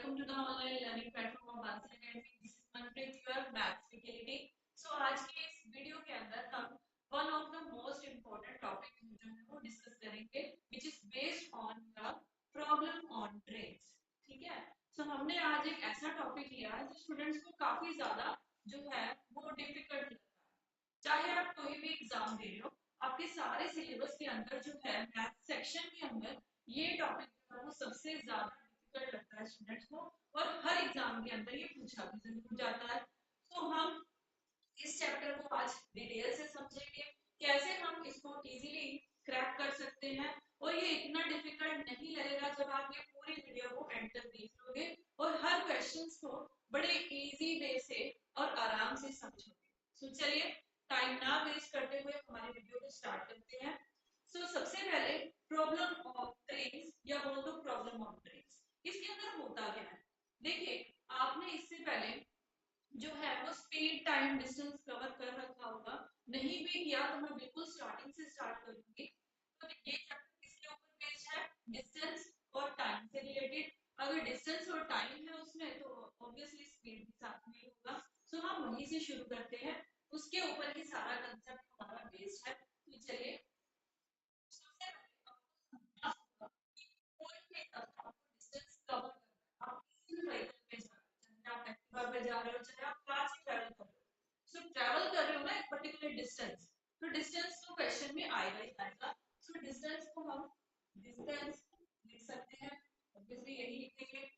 welcome to the online learning platform of Bansi Academy. This is Manpreet, your maths faculty. So आज के इस video के अंदर हम one of the most important topic जो है वो डिस्कस करेंगे, which is based on the problem on trains. ठीक है? So हमने आज एक ऐसा टॉपिक लिया है जो स्टूडेंट्स को काफी ज्यादा जो है वो डिफिकल्ट लगता है। चाहे आप कोई भी एग्जाम दे रहे हो, आपके सारे सिलेबस के अंदर जो है मैथ सेक्शन के अंदर ये टॉपिक जो है वो सबसे ज्यादा डिफिकल्ट लगता है स्टूडेंट्स को, और हर एग्जाम के अंदर ये पूछा भी जरूर जाता है। तो हम इस चैप्टर को आज डिटेल से समझेंगे, कैसे हम इसको इजीली क्रैक कर सकते हैं, और ये इतना डिफिकल्ट नहीं लगेगा जब आप ये पूरी वीडियो को एंड तक देख लोगे और हर क्वेश्चंस को बड़े इजी वे से और आराम से समझोगे। तो चलिए टाइम ना वेस्ट करते हुए हमारे वीडियो को स्टार्ट करते हैं। सबसे पहले प्रॉब्लम ऑफ ट्रेन्स या बोल दो प्रॉब्लम ऑफ ट्रेन्स, इसके अंदर होता क्या है। देखिए, आपने इससे पहले जो है वो स्पीड टाइम डिस्टेंस कवर कर रखा होगा, नहीं भी किया तो मैं बिल्कुल स्टार्टिंग से स्टार्ट करूंगी। तो ये चैप्टर किसके ऊपर बेस्ड है, डिस्टेंस और टाइम से रिलेटेड। अगर डिस्टेंस और टाइम है उसमें तो ऑब्वियसली स्पीड भी साथ में होगा। हम वहीं से शुरू करते हैं, उसके ऊपर ही सारा कंसेप्ट हमारा बेस्ड है। तो चलिए सबसे पहले आपको कोई भी आपको डिस्टेंस कवर करना है, आप किसी भी व्हीकल पे जा रहे हो, चाहे आप एक्टिवा पे जा रहे हो, चाहे आप कार से ट्रैवल कर रहे हो। ट्रैवल कर रहे हो ना एक पर्टिकुलर डिस्टेंस, तो डिस्टेंस तो क्वेश्चन में आएगा ही आएगा। डिस्टेंस को हम डिस्टेंस लिख सकते हैं, ऑब्वियसली यही लिखेंगे।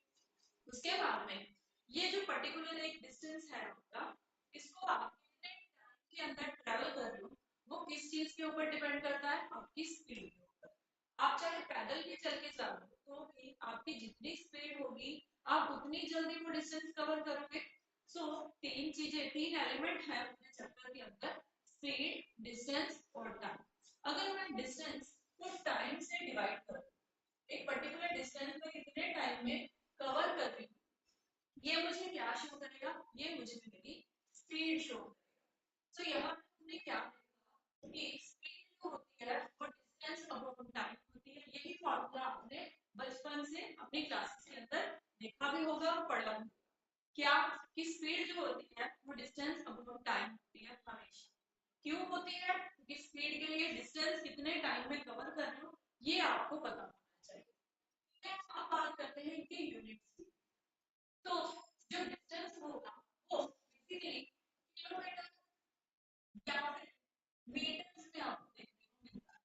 उसके बाद में ये जो पर्टिकुलर एक डिस्टेंस है आपका, इसको आप कितने टाइम के अंदर ट्रैवल कर रहे हो वो किस चीज के ऊपर डिपेंड करता है, आपकी स्पीड के ऊपर। आप चाहे पैदल भी चल के जा रहे हो तो भी आपकी जितनी स्पीड होगी आप उतनी जल्दी वो डिस्टेंस कवर करोगे। तीन चीजें, तीन एलिमेंट है पूरे चैप्टर के अंदर, स्पीड, डिस्टेंस और टाइम। अगर मैं डिस्टेंस को टाइम से डिवाइड करूं, एक पर्टिकुलर डिस्टेंस में कितने टाइम में कवर कर रही हूँ, ये मुझे क्या शो करेगा, ये मुझे मेरी स्पीड शो करेगा। यहाँ हमने क्या देखा कि स्पीड जो होती है वो डिस्टेंस अपॉन टाइम होती है। यही फॉर्मूला आपने बचपन से अपनी क्लासेस के अंदर देखा भी होगा और पढ़ा भी होगा। क्या कि स्पीड जो होती है वो डिस्टेंस अपॉन टाइम होती है हमेशा। क्यों होती है, क्योंकि स्पीड के लिए डिस्टेंस कितने टाइम में कवर कर रहे हो ये आपको पता होना चाहिए। अब बात करते हैं इनके यूनिट्स की। तो जो डिस्टेंस होगा वो बेसिकली किलोमीटर या फिर मीटर्स में आपको देखने को मिलता है।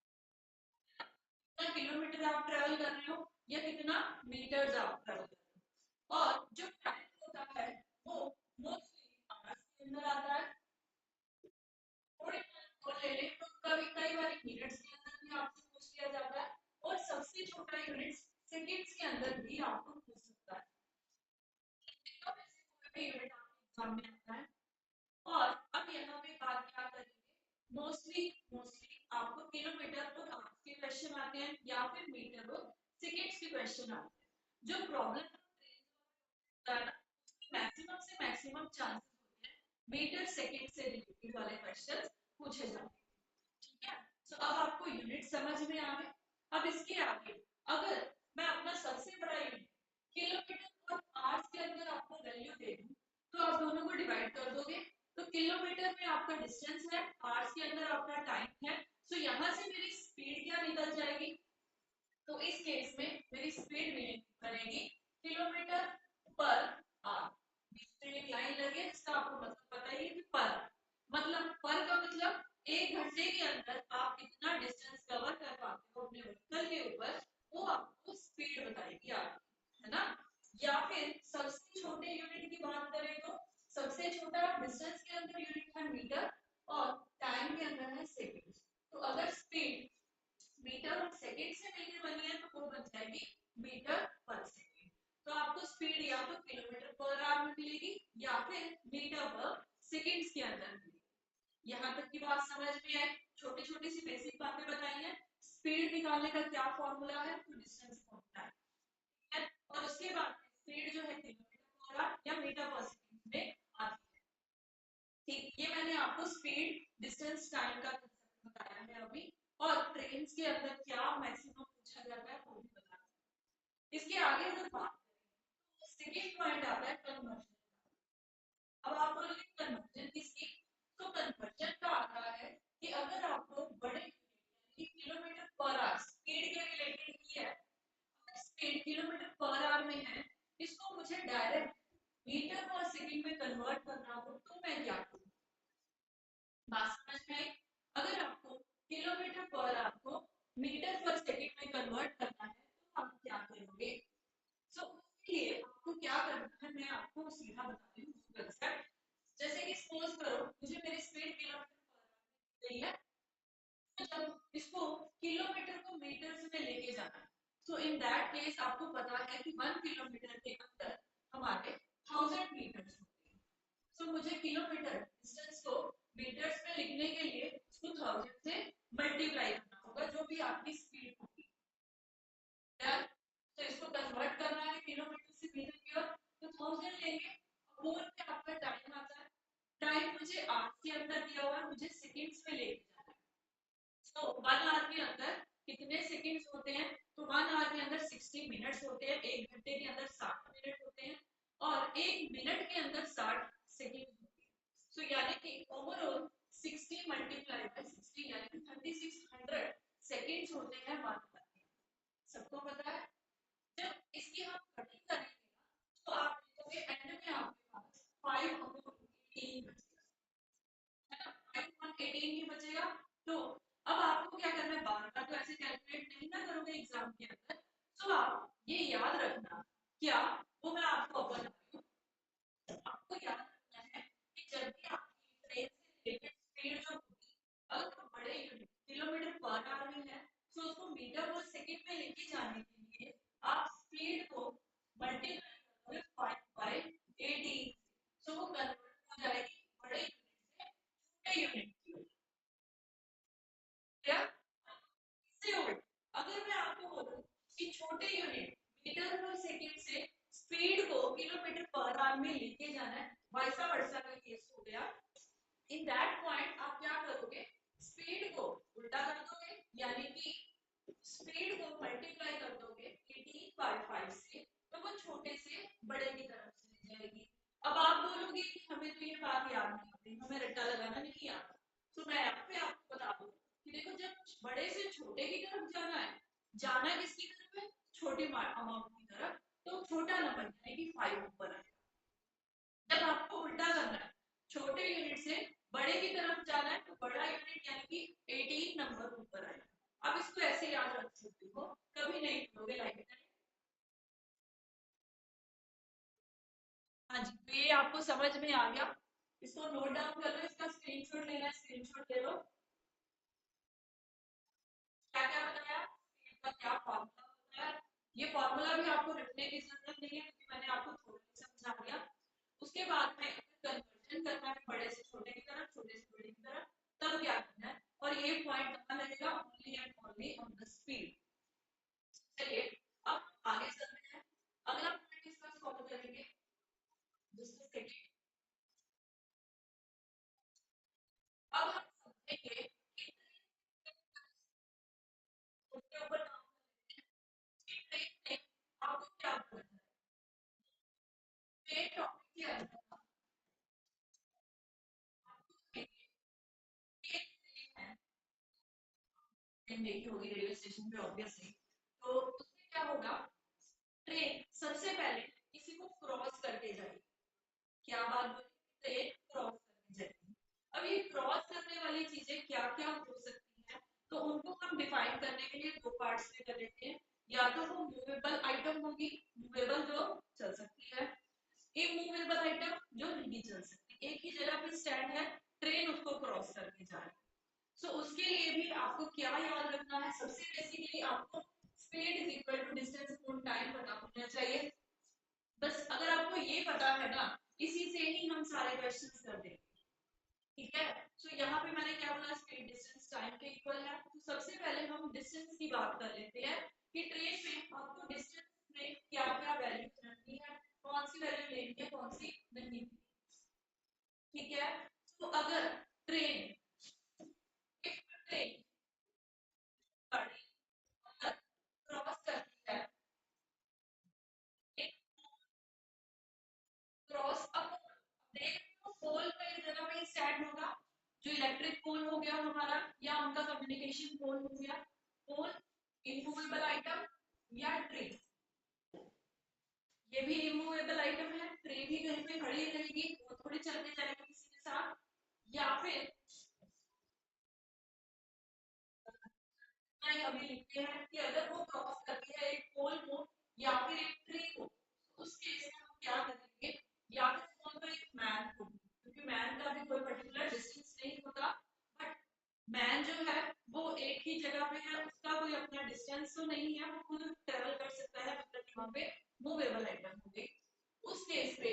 कितना किलोमीटर आप ट्रेवल कर रहे हो या कितना मीटर्स आप ट्रेवल कर रहे हो। और जो टाइम होता है वो मोस्टली आवर्स के अंदर आता है। थोड़ी टाइम और ले लें तो कभी कई बार मिनट्स के अंदर भी आपसे पूछ लिया जाता है, और सबसे छोटा यूनिट सेकंड्स के अंदर भी आपको पूछ सकता है। तो वैसे कोई भी यूनिट आपके एग्जाम में आता है। और अब यहाँ पे बात क्या करेंगे, मोस्टली आपको किलोमीटर और आवर्स के क्वेश्चन आते हैं या फिर मीटर और सेकंड्स के क्वेश्चन आते हैं। जो प्रॉब्लम है ना, मैक्सिमम से मैक्सिमम चांसेस होते हैं मीटर सेकंड से रिलेटेड वाले क्वेश्चन पूछे जाते हैं। ठीक है, तो अब आपको यूनिट समझ में आ गए। अब इसके आगे अगर मैं अपना सबसे बड़ा यूनिट किलोमीटर और आवर्स के अंदर आपको वैल्यू दे दूं, तो आप दोनों को डिवाइड कर दोगे। तो किलोमीटर में आपका डिस्टेंस है, आवर्स के अंदर आपका टाइम है। यहाँ से मेरी स्पीड क्या निकल जाएगी, तो इस केस में मेरी स्पीड बनेगी किलोमीटर पर आवर। बीच में एक लाइन लगे जिसका आपको मतलब पता ही है कि पर, मतलब पर का मतलब एक घंटे के अंदर आप कितना डिस्टेंस कवर कर पाते हो अपने व्हीकल के ऊपर, वो आपको स्पीड बताएगी आपकी, है ना। या फिर सबसे छोटे यूनिट की बात करें तो सबसे छोटा डिस्टेंस के अंदर यूनिट है मीटर और टाइम के अंदर है सेकंड। तो अगर स्पीड मीटर और सेकंड से मिलकर बनी है तो वो बन जाएगी मीटर पर सेकंड। तो आपको स्पीड या तो किलोमीटर पर आवर में मिलेगी या फिर मीटर पर सेकंड्स के अंदर मिलेगी। यहाँ तक की बात समझ में आई, छोटी छोटी सी बेसिक बातें बताई हैं। स्पीड निकालने का क्या फॉर्मूला है, तो डिस्टेंस फॉर्मूला है। और उसके बाद स्पीड जो है किलोमीटर पर आवर या मीटर पर सेकंड में आती है। ठीक, ये मैंने आपको स्पीड डिस्टेंस टाइम का कंसेप्ट बताया है अभी। और ट्रेन के अंदर क्या मैक्सिमम पूछा जाता है वो भी बताया। इसके आगे अगर बात करें आवर स्पीड के रिलेटेड ही है। स्पीड किलोमीटर पर आवर में है, इसको मुझे डायरेक्ट मीटर पर सेकंड में कन्वर्ट करना हो तो मैं क्या करूँ? बात समझ में आई? अगर आपको किलोमीटर पर आवर को मीटर पर सेकंड में कन्वर्ट करना है तो आप क्या करोगे? सो उसके लिए आपको क्या करना है, मैं आपको सीधा बताती हूँ कंसेप्ट। जैसे कि सपोज करो मुझे मेरी स्पीड किलोमीटर पर आवर है, तो जब इसको किलोमीटर को मीटर्स में लेके जाना है, तो इन दैट केस आपको पता है कि 1 किलोमीटर के अंदर हमारे 1000 मीटर्स होते हैं। तो मुझे किलोमीटर डिस्टेंस को मीटर्स में लिखने के लिए इसको 1000 से मल्टीप्लाई करना होगा, जो भी आपकी स्पीड होगी। डन। तो इसको कन्वर्ट करना है किलोमीटर से मीटर की ओर, तो 1000 लेंगे। और पे आपका टाइम आता है, टाइम मुझे आवर्स के अंदर दिया हुआ है, मुझे सेकंड्स में लेके जाना है। तो 1 आवर के अंदर कितने सेकंड्स होते हैं? तो 1 आवर के अंदर 60 मिनट्स होते हैं, 1 घंटे के अंदर 60 मिनट होते हैं, और 1 मिनट के अंदर 60 सेकंड होते हैं। तो यानी कि ओवरऑल 60 मल्टीप्लाई बाय 60 यानी कि 3600 सेकंड्स होते हैं 1 आवर के। सबको पता है? जब इसकी हम कटिंग करेंगे तो आप देखोगे एंड में आपके पास 5 अपॉन 18 बचेगा, है ना? 5 अपॉन 18 ही बचेगा। तो अब आपको क्या करना है, बार बार तो ऐसे कैलकुलेट नहीं ना करोगे एग्जाम के अंदर। तो आप ये याद रखना, क्या वो मैं आपको अब बता रही हूँ। आपको याद रखना है कि जब भी आपकी ट्रेन से रिलेटेड स्पीड जो होगी, अगर वो बड़े यूनिट किलोमीटर पर आवर में है, तो उसको मीटर पर सेकंड में लेके जाने के लिए आप स्पीड को मल्टीप्लाई करोगे 5 बाय 18, सो वो कन्वर्ट हो जाएगी बड़े यूनिट से छोटे यूनिट की ओर। क्या इससे उल्ट अगर मैं आपको बोलूं कि छोटे यूनिट मीटर पर सेकंड से स्पीड को किलोमीटर पर आवर में लेके जाना है, वैसा वर्सा का केस हो गया। इन दैट पॉइंट आप क्या करोगे, स्पीड को उल्टा कर दोगे, यानी कि स्पीड को मल्टीप्लाई कर दोगे 18 बाय 5 से, तो वो छोटे से बड़े की तरफ चली जाएगी। अब आप बोलोगे कि हमें तो ये बात याद नहीं होती, हमें रट्टा लगाना नहीं आता। तो मैं यहाँ पे आपको बता दूं कि देखो, जब बड़े से छोटे की तरफ जाना है, जाना किसकी तरफ है? छोटे अमाउंट की तरफ, तो छोटा नंबर यानी कि 5 ऊपर आएगा। जब आपको उल्टा करना है, छोटे यूनिट से बड़े की तरफ जाना है, तो बड़ा यूनिट यानी कि 18 नंबर ऊपर आएगा। अब इसको ऐसे याद रख सकते हो, कभी नहीं भूलोगे लाइक। हाँ जी, तो ये आपको समझ में आ गया। इसको नोट डाउन कर लो, इसका स्क्रीनशॉट लेना है, स्क्रीनशॉट ले लो। क्या क्या बताया, इसका क्या फॉर्मूला बताया, ये फॉर्मूला भी आपको रटने की जरूरत नहीं है क्योंकि मैंने आपको थोड़ा समझा दिया। उसके बाद में कन्वर्जन करना है बड़े से छोटे की तरफ, छोटे से बड़े की तरफ, तब क्या करना है, और ये पॉइंट कहाँ लगेगा, only and only on the speed. चलिए अब आगे चलते हैं, अगला पॉइंट इसका सॉल्व करेंगे। Just a second. अब हम समझेंगे कि उसके ऊपर काम करते हैं। आपको क्या करना है, ट्रेन टॉपिक के अंदर ट्रेन देखी होगी रेलवे स्टेशन पे ऑब्वियसली। तो उसमें क्या होगा, ट्रेन सबसे पहले किसी को क्रॉस करके जाएगी। क्या बात बोली, ट्रेन क्रॉस करके जाएगी। अब ये क्रॉस करने वाली चीजें क्या क्या हो सकती है, तो उनको हम डिफाइन करने के लिए दो पार्ट्स में कर लेते हैं। या तो वो मूवेबल आइटम होगी, मूवेबल जो चल सकती है, इमूवेबल आइटम जो नहीं चल सकती, एक ही जगह पे स्टैंड है, ट्रेन उसको क्रॉस करके जा रही है। सो उसके लिए भी आपको क्या याद रखना है, सबसे बेसिकली आपको speed is equal to distance upon time पता होना चाहिए। बस अगर आपको ये पता है ना, इसी से ही हम सारे क्वेश्चंस कर देंगे। ठीक है, तो यहाँ पे मैंने क्या बोला, स्पीड डिस्टेंस टाइम के इक्वल है। तो सबसे पहले हम डिस्टेंस की बात कर लेते हैं कि ट्रेन में आपको डिस्टेंस में क्या क्या वैल्यू रखनी है, कौन सी वैल्यू लेनी है, कौन सी नहीं। ठीक है, तो अगर ट्रेन ट्रेन क्रॉस करती है, क्रॉस अब देख रहे हो पोल कई जगह पे स्टैंड होगा, जो इलेक्ट्रिक पोल हो गया हमारा, या उनका कम्युनिकेशन पोल हो गया। पोल इमूवेबल आइटम या ट्री, ये भी इमूवेबल आइटम है, ट्रे भी कहीं पे खड़ी रहेगी, वो थोड़ी चल के जाएगी किसी के साथ, या फिर मैं अभी लिखते हैं कि अगर वो क्रॉस करती है एक पोल को या फिर एक ट्री को, तो उस केस में हम क्या करेंगे, या फिर पोल पर एक मैन को, क्योंकि मैन का भी कोई पर्टिकुलर डिस्टेंस नहीं होता, बट मैन जो है वो एक ही जगह पे है, उसका कोई अपना डिस्टेंस तो नहीं है, वो खुद ट्रेवल कर सकता है, मतलब कि वहां पे मूवेबल आइटम हो गई। उस केस पे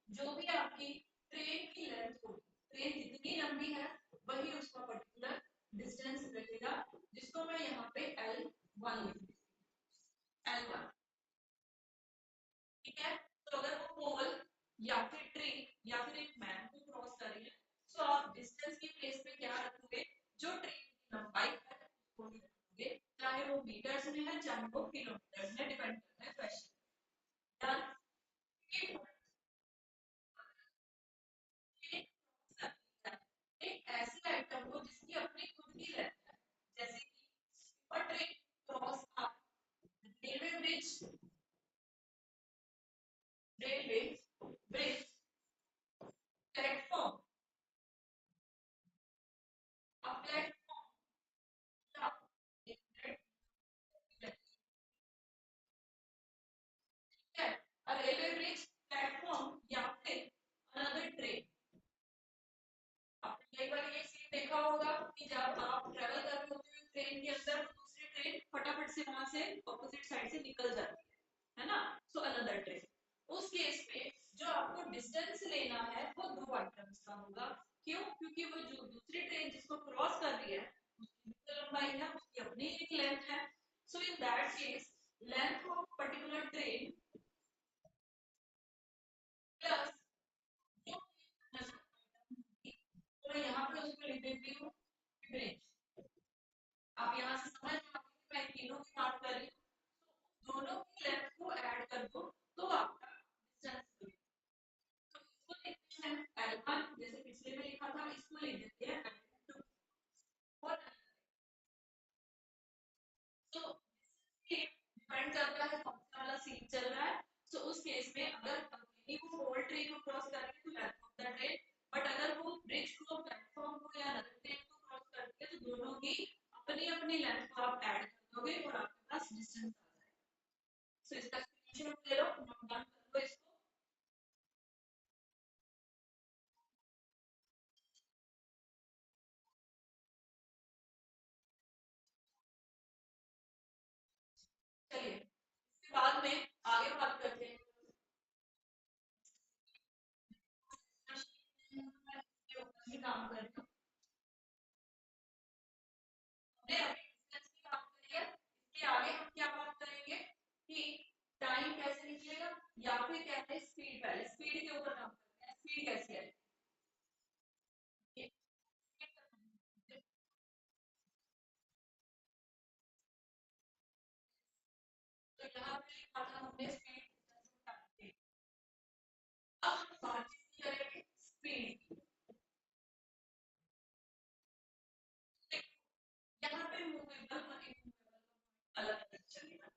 जो भी आपकी ट्रेन की लेंथ होगी, ट्रेन जितनी लंबी है वही उसका पर्टिकुलर डिस्टेंस रहेगा, जिसको मैं यहाँ पे L1 लिख दूँ, L1। ठीक है, तो अगर वो पोल या फिर ट्री या फिर एक मैन को क्रॉस कर रही है, तो आप डिस्टेंस की प्लेस पे क्या रखोगे, जो ट्रेन की लंबाई है उसको ही रखोगे, चाहे वो मीटर्स में है चाहे वो किलोमीटर्स में, डिपेंड करता है क्वेश्चन। डन। एक ऐसी आइटम को जिसकी अपनी खुद की लेंथ है, जैसे कि और ट्रेन क्रॉस आप railway bridge, railway bridge, platform, a platform या ठीक है, a रेलवे ब्रिज, प्लेटफॉर्म या फिर अनदर ट्रेन। आपने कई बार ये सीन देखा होगा कि जब आप ट्रेवल कर रहे होते हैं ट्रेन के अंदर, तो दूसरी ट्रेन फटाफट से वहां से ऑपोजिट साइड से निकल जाती है ना, सो अनदर ट्रेन। उस केस में जो आपको डिस्टेंस लेना है वो दो आइटम्स का होगा, क्यों, क्योंकि वो जो दूसरी ट्रेन जिसको क्रॉस कर रही है उसकी भी लंबाई है, उसकी अपनी एक लेंथ है, so in that case length of particular train plus जो तो मैं यहाँ पे उसको लिख देती हूँ ब्रिज। आप यहाँ से समझ में मैं तीनों की बात कर रही हूँ, दोनों की लेंथ को ऐड कर दो तो आपका डिस्टेंस, तो इसको लिखते हैं L1, जैसे पिछले में लिखा था, इसको लिख देते हैं L2। और तो डिपेंड करता है कौन सा वाला सीन चल रहा है, तो उस केस में अगर कंपनी को होल ट्रेन को क्रॉस कर रही है तो length of the train, but अगर वो ब्रिज को, प्लेटफॉर्म को या नदर ट्रेन को क्रॉस करती है तो दोनों की अपनी अपनी लेंथ को आप ऐड कर दोगे और आपके पास डिस्टेंस आ जाएगा। सो इसका स्क्रीनशॉट ले लो, नोट डाउन कर लो इसको। चलिए इसके बाद में आगे बात करते हैं, काम कर रही हूँ, हमने अभी डिस्टेंस की बात करी है, इसके आगे हम क्या बात करेंगे कि टाइम कैसे निकलेगा, या फिर कहते हैं स्पीड, पहले स्पीड के ऊपर काम करते हैं, स्पीड कैसे है। तो यहाँ पे लिखा था हमने स्पीड, अब हम बात करेंगे स्पीड की। यहाँ पे मूवेबल और इमूवेबल अलग अलग चलेगा।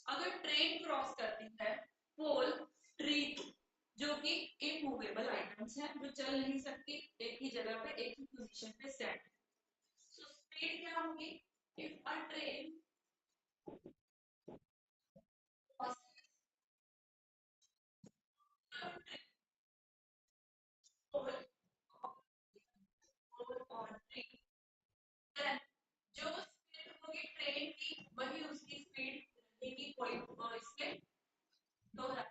अगर ट्रेन क्रॉस करती है पोल, ट्री, जो कि इमूवेबल आइटम्स हैं, जो चल नहीं सकती, एक ही जगह पे एक ही पोजीशन पे सेट, सो स्पीड क्या होगी, इफ अ ट्रेन जो स्पीड होगी ट्रेन की वही उसकी स्पीड रहेगी, कोई इसके दोहरा,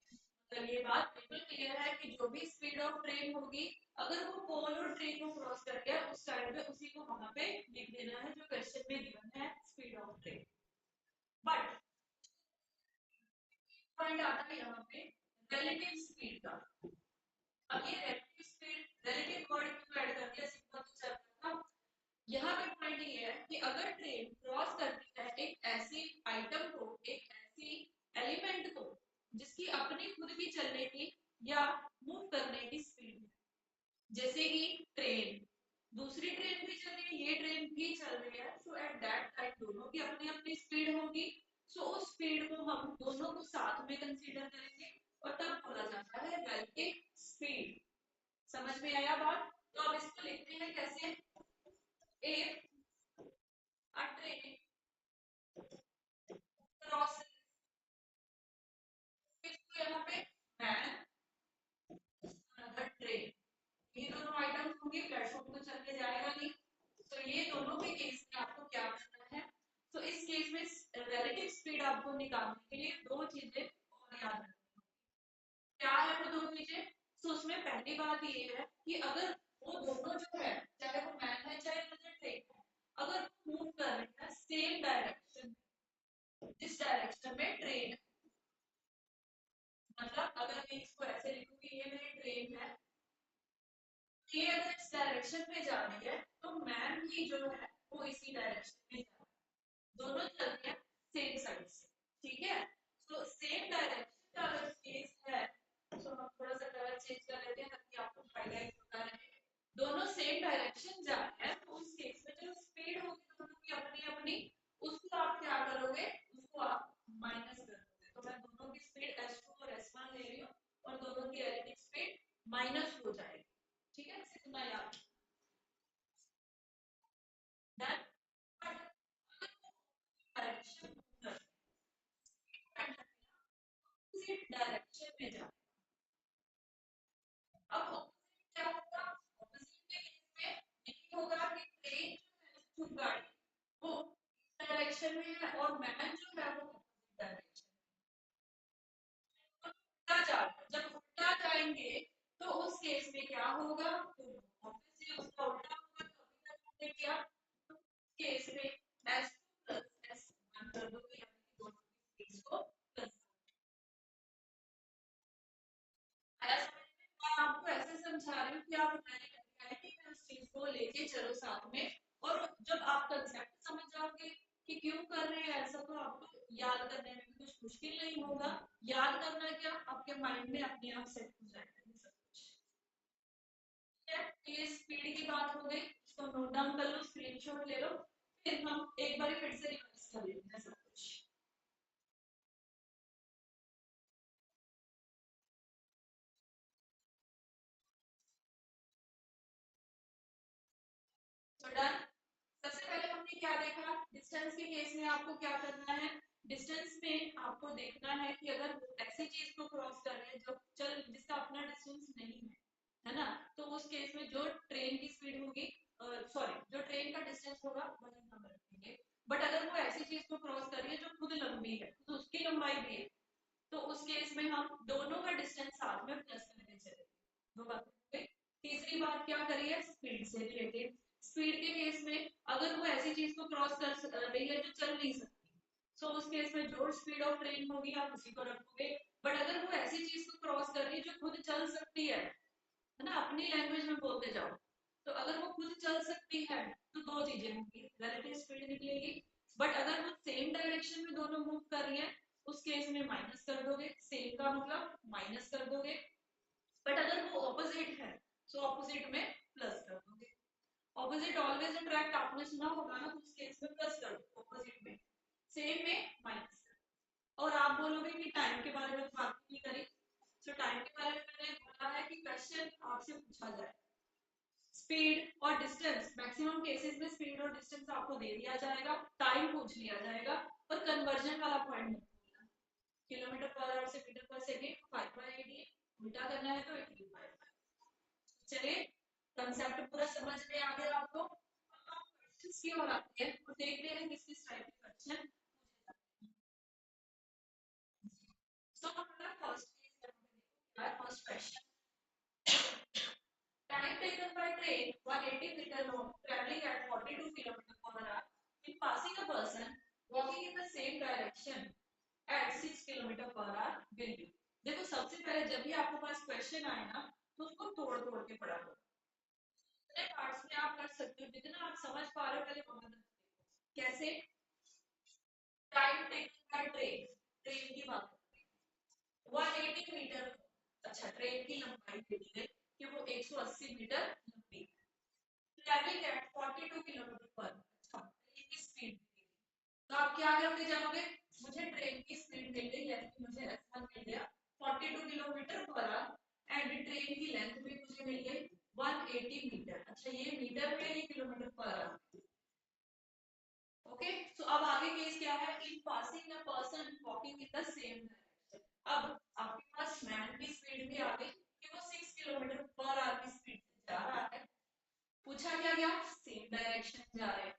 मतलब ये बात बिल्कुल क्लियर है कि जो भी स्पीड ऑफ ट्रेन होगी, अगर वो पोल और ट्रेन को क्रॉस कर गया उस टाइम पे उसी को वहां पे लिख देना है जो क्वेश्चन में गिवन है, speed of train. But point आता है यहाँ पे रिलेटिव स्पीड का। अब ये रिलेटिव स्पीड, रिलेटिव वर्ड क्यों ऐड कर दिया, सिंपल तो चल रहा था। यहाँ पे पॉइंट ये है कि अगर ट्रेन क्रॉस करती है एक ऐसी आइटम को, एक ऐसी एलिमेंट को जिसकी अपनी खुद की चलने की या मूव करने की स्पीड है, जैसे कि ट्रेन, दूसरी ट्रेन भी चल रही है, ये ट्रेन भी चल रही है, सो एट दैट टाइम दोनों की अपनी अपनी अपनी स्पीड होगी। सो उस स्पीड को हम दोनों को साथ में कंसीडर करेंगे और तब बोला जाता है रैलिटिव स्पीड। समझ में आया बात? तो अब इसको लिखते हैं कैसे? if a train crosses, इसको यहाँ पे man another train, ये दोनों आइटम्स होंगे, प्लेटफॉर्म तो चल के जाएगा नहीं। तो ये दोनों के केस में आपको क्या करना है? तो इस केस में रिलेटिव स्पीड आपको निकालने के लिए दो चीजें और याद रखनी। क्या है वो दो चीजें? तो उसमें पहली बात ये है कि अगर वो दोनों जो है, चाहे वो मैन है चाहे ट्रेन है, अगर मूव कर रहे हैं सेम डायरेक्शन, जिस डायरेक्शन में ट्रेन है, मतलब अगर मैं इसको ऐसे लिखूं कि ये मेरी ट्रेन है, ये अगर इस डायरेक्शन में जा रही है तो मैन भी जो है वो इसी डायरेक्शन में जा रहा है, दोनों चल रहे हैं सेम साइड से। ठीक है, तो सेम डायरेक्शन का अगर केस है तो हम थोड़ा सा कलर चेंज कर लेते हैं ताकि आपको हाईलाइट होता रहे। दोनों सेम डायरेक्शन जा रहे हैं तो उस केस में जो स्पीड होगी दोनों की अपनी अपनी, उसको आप क्या करोगे? उसको आप माइनस कर दोगे। तो मैं दोनों की स्पीड s2 और s1 ले रही हूँ और दोनों की रिलेटिव स्पीड माइनस हो जाएगी। ठीक है, इतना याद। Then डायरेक्शन डायरेक्शन में जा, अब ऑपोजिट क्या होगा? ऑपोजिट के केस में ये होगा कि ट्रेन जो है गाड़ी वो इस डायरेक्शन में है और मैन जो है वो ऑपोजिट डायरेक्शन में उल्टा जा रहा है। जब उल्टा जाएंगे तो उस केस में क्या होगा? तो ऑब्वियसली उसका उल्टा होगा। तो अभी तक हमने किया, तो उस केस में s2 plus s1 कर दोगे, यानी कि दोनों की स्पीड को प्लस। मैं आपको ऐसे समझा रही हूँ कि आप मैंने उस चीज को लेके चलो साथ में, और जब आप कंसेप्ट समझ जाओगे कि क्यों कर रहे हैं ऐसा, तो आपको याद करने में भी कुछ मुश्किल नहीं होगा। याद करना क्या, आपके माइंड में अपने आप सेट हो जाएगा ये सब कुछ। ये स्पीड की बात हो गई, इसको नोट डाउन कर लो, स्क्रीनशॉट ले लो, फिर हम एक बार फिर से रिवाइज कर लेते हैं सब कुछ। तो डन। सबसे पहले हमने क्या देखा? डिस्टेंस के केस में आपको क्या करना है? डिस्टेंस में आपको देखना है कि अगर ऐसी चीज को क्रॉस कर रहे हैं जो चल जिसका अपना डिस्टेंस नहीं है ना, तो उस केस में जो ट्रेन की स्पीड होगी, सॉरी, जो ट्रेन का डिस्टेंस होगा वही हम रखेंगे। बट अगर वो ऐसी चीज को क्रॉस कर रही है जो खुद लंबी है, तो उसकी लंबाई भी है, तो उस केस में हम दोनों का डिस्टेंस साथ में प्लस करके चलेंगे। दो बात हो गई। तीसरी बात क्या करिए? स्पीड से रिलेटेड। स्पीड के केस में अगर वो ऐसी चीज को क्रॉस कर रही है जो चल नहीं सकती, तो उस केस में जो स्पीड ऑफ ट्रेन होगी आप उसी को रखोगे। बट अगर वो ऐसी चीज को क्रॉस कर रही है जो खुद चल सकती है ना, अपनी लैंग्वेज में बोलते जाओ, तो अगर वो खुद चल सकती है तो दो चीजें होंगी, रिलेटिव स्पीड निकलेगी। बट अगर वो सेम डायरेक्शन में दोनों मूव कर रही है, उस केस में माइनस कर दोगे, सेम का मतलब माइनस कर दोगे। बट अगर वो ऑपोजिट है तो ऑपोजिट में प्लस कर दोगे। ऑपोजिट ऑलवेज अट्रैक्ट, आपने सुना होगा ना, उस केस में प्लस कर दो, ऑपोजिट में, सेम में माइनस कर। और आप बोलोगे कि टाइम के बारे में बात नहीं करी, तो टाइम के बारे में मैंने बोला है कि क्वेश्चन आपसे पूछा जाए, स्पीड और डिस्टेंस, मैक्सिमम केसेस में स्पीड और डिस्टेंस आपको दे दिया जाएगा, टाइम पूछ लिया जाएगा, और कन्वर्जन वाला पॉइंट नहीं बोलना। किलोमीटर पर आवर से मीटर पर सेकेंड 5/8 है, उल्टा करना है तो 18/5। चलिए, कंसेप्ट पूरा समझ में आ गया आपको। अब हम क्वेश्चंस की ओर आते हैं और देखते हैं किस किस टाइप के क्वेश्चन। सो हमारा first question, time taken by train 180 meter long traveling at 42 km per hour in passing a person walking in the same direction at 6 km per hour will be। देखो सबसे पहले जब भी आपके पास क्वेश्चन आए ना, तो उसको तोड़ तोड़ के पढ़ा लो। जितने पार्ट्स में आप कर सकते हो, जितना आप समझ पा रहे हो, पहले वहां तक देखो। कैसे? Time taken by train, train की बात करते हैं 180 मीटर। अच्छा, ट्रेन की लंबाई दे दी गई कि वो 180 मीटर लंबी है, ट्रैवलिंग एट 42 किलोमीटर पर। अच्छा, ट्रेन की स्पीड तो आप क्या करते जाओगे, मुझे ट्रेन की स्पीड मिल गई, यानी कि मुझे S1 मिल गया 42 kilometre per our and train की लेंथ भी मुझे मिल गई 180 मीटर। अच्छा ये मीटर में, ये किलोमीटर पर आवर। ओके, सो अब आगे केस क्या है, इन passing a person walking in the same direction. अब आपके पास मैन की स्पीड भी आ गई कि वो 6 किलोमीटर पर आवर की स्पीड से जा रहा है। पूछा क्या गया, सेम डायरेक्शन जा रहे हैं,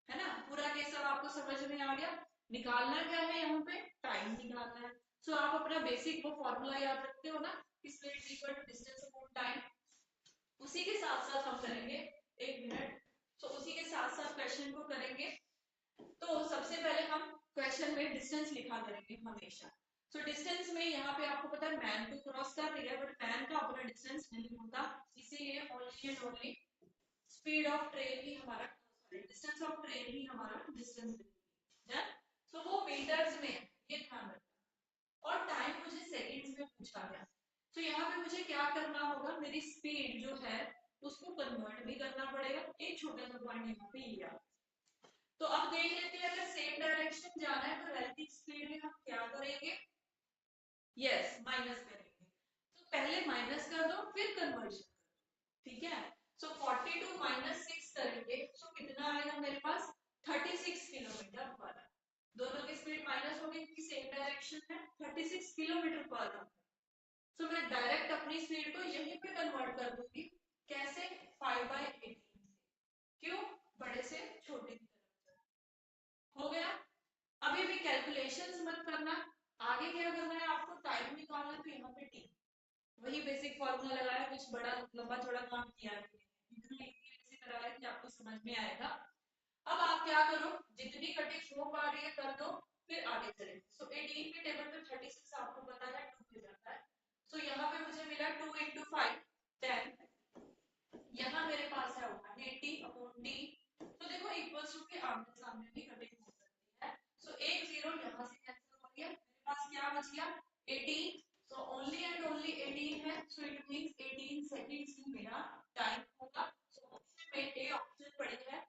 है ना। पूरा केस अब आपको समझ में आ गया। निकालना क्या है यहाँ पे, टाइम निकालना है। सो आप अपना बेसिक वो फॉर्मूला याद रखते हो ना, speed equal to distance upon time. उसी के साथ साथ हम करेंगे, एक मिनट, तो उसी के साथ साथ क्वेश्चन को करेंगे। तो सबसे पहले हम क्वेश्चन में डिस्टेंस लिखा करेंगे हमेशा। तो डिस्टेंस में यहाँ पे आपको पता है मैन को क्रॉस कर रही है, बट मैन का अपना डिस्टेंस नहीं होता, इसीलिए only and only speed of train ही हमारा, डिस्टेंस ऑफ ट्रेन ही हमारा डिस्टेंस है। तो वो मीटर्स में है, ये ध्यान रखना। और टाइम मुझे सेकंड्स में पूछा गया, तो यहाँ पे मुझे क्या करना होगा, मेरी स्पीड जो है उसको कन्वर्ट भी करना पड़ेगा। एक छोटा सा पॉइंट यहाँ पे लिया। तो अब देख लेते हैं, अगर सेम डायरेक्शन जाना है तो रिलेटिव स्पीड में हम क्या करेंगे, यस माइनस करेंगे। तो पहले माइनस कर दो फिर कन्वर्जन, ठीक है। सो 42 माइनस 6 करेंगे तो कितना आएगा मेरे पास, 36 किलोमीटर पर आवर। दोनों की स्पीड माइनस होगी क्योंकि सेम डायरेक्शन है, 36 किलोमीटर पर आवर। सो मैं डायरेक्ट अपनी स्पीड को यहीं पे कन्वर्ट कर दूंगी, कैसे, 5/18 से। क्यों, बड़े से छोटे की तरफ। हो गया। अभी भी कैलकुलेशंस मत करना, आगे क्या करना है आपको, टाइम निकालना है, तो यहाँ पे टी, वही बेसिक फॉर्मूला लगाया, कुछ बड़ा लंबा चौड़ा काम किया है, इतना इजी कराया कि आपको समझ में आएगा। अब आप क्या करो, जितनी कटिंग हो पा रही है कर दो, फिर आगे चले। सो 18 के टेबल पे 36 आपको पता है 2 हो जाता है। सो यहाँ पे मुझे मिला 2 × 5 10, यहाँ मेरे पास है 180 अपॉन डी। तो देखो इक्वल्स टू के आमने सामने भी कटिंग हो सकती है। सो एक जीरो यहाँ से कैंसिल हो गया, मेरे पास क्या बच गया 18। सो ओनली एंड ओनली 18 है, सो इट मींस 18 सेकंड्स ही मेरा टाइम होगा। सो ऑप्शन में ए ऑप्शन पड़ी है,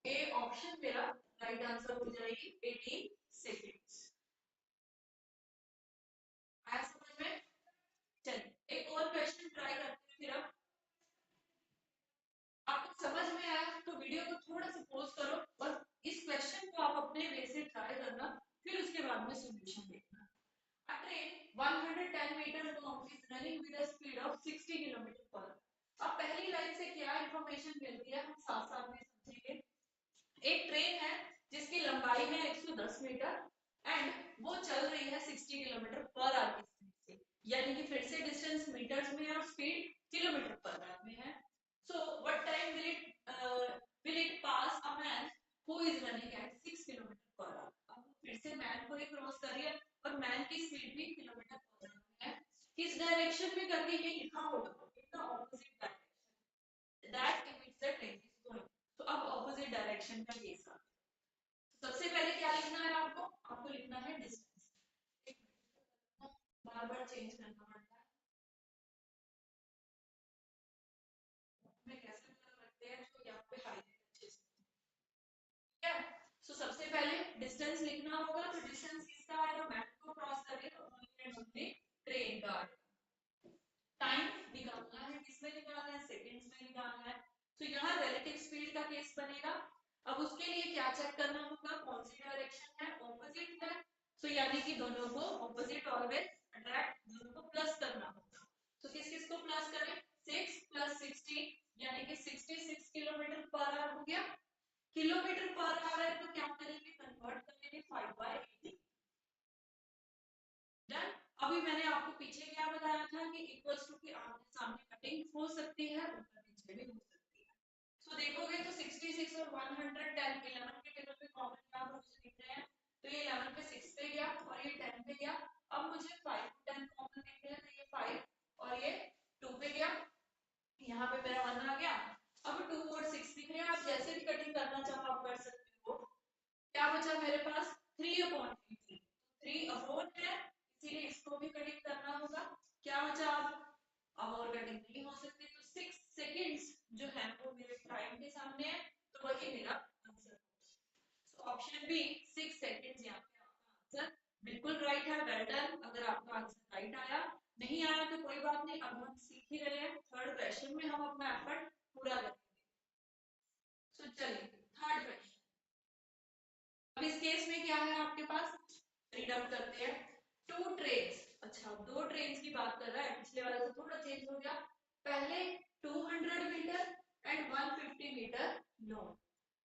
ए ऑप्शन मेरा राइट आंसर हो जाएगी 18 सेकंड्स। आया समझ में। चलिए एक और क्वेश्चन ट्राई करते हैं फिर। अब आपको समझ में आया तो वीडियो को थोड़ा सा पॉज करो और इस क्वेश्चन को आप अपने वे से ट्राई करना, फिर उसके बाद में सॉल्यूशन देखना। A train 110 meter long is running with a speed of 60 kilometre per our. अब पहली लाइन से क्या इंफॉर्मेशन मिलती है हम साथ साथ में समझेंगे। एक ट्रेन है जिसकी लंबाई है 110 मीटर एंड वो चल रही है 60 किलोमीटर पर आवर की स्पीड से, यानी कि फिर से डिस्टेंस मीटर्स में है और स्पीड किलोमीटर पर आवर में है। So what time will it pass a man who is running at 6 kilometre per our. अब वो फिर से मैन को ही क्रॉस कर रही है और मैन की स्पीड भी किलोमीटर पर आवर में है। किस डायरेक्शन में करके ये लिखा होगा, in the opposite direction that in which the train is going. तो अब ऑपोजिट डायरेक्शन का केस आता है। सबसे पहले क्या लिखना है आपको, आपको लिखना है डिस्टेंस। बार बार चेंज करना पड़ता है, मैं कैसे पता करते हैं जो यहाँ पे हाईलाइट अच्छे से, ठीक है। सो सबसे पहले डिस्टेंस लिखना होगा, तो डिस्टेंस किसका आएगा, मैप को क्रॉस करें तो ओनली ट्रेन का आएगा। टाइम निकालना है, किसमें निकालना है, सेकंड्स में निकालना है। तो यहाँ रिलेटिव स्पीड का केस बनेगा। अब उसके लिए क्या चेक करना होगा, कौन सी डायरेक्शन है, ऑपोजिट है। तो यानी कि दोनों को ऑपोजिट ऑलवेज अट्रैक्ट, दोनों को प्लस करना होगा। तो किस किस को प्लस करें, 6 + 60 यानी कि 66 किलोमीटर पर आवर हो गया। किलोमीटर पर आवर है तो क्या करेंगे, कन्वर्ट करेंगे 5/18। डन। अभी मैंने आपको पीछे क्या बताया था कि इक्वल्स टू की आमने सामने कटिंग हो सकती है, ऊपर नीचे भी हो सकती है। सो देखोगे तो 66 और 110 11 के टेबल पे कॉमन यहाँ पर मुझे दिख रहे हैं, तो ये 11 पे 6 पे गया और ये 10 पे गया। अब मुझे 5 10 कॉमन दिख रहे हैं, तो ये 5 और ये 2 पे गया, यहाँ पे मेरा 1 आ गया। अब 2 और 6 दिख रहे हैं, आप जैसे भी कटिंग करना चाहो आप कर सकते हो। क्या बचा मेरे पास, 3/18, 3 अपॉन है, इसीलिए इसको भी कटिंग करना होगा। क्या बचा अब और कटिंग नहीं हो सकती, तो 6 सेकंड्स जो है वो मेरे टाइम के सामने है, तो वही मेरा answer. Option option B 6 seconds यहाँ पे आपका आंसर बिल्कुल राइट है। Well done. अगर आपका आंसर राइट आया, नहीं आया तो कोई बात नहीं, अब हम सीख ही रहे हैं। थर्ड क्वेश्चन में हम अपना एफर्ट पूरा करेंगे। सो चलिए थर्ड क्वेश्चन। अब इस केस में क्या है आपके पास, रीड आउट करते हैं। टू ट्रेन्स, अच्छा दो ट्रेन्स की बात कर रहा है, पिछले वाले से थोड़ा चेंज हो गया। पहले 200 मीटर एंड 150 मीटर लॉन्ग,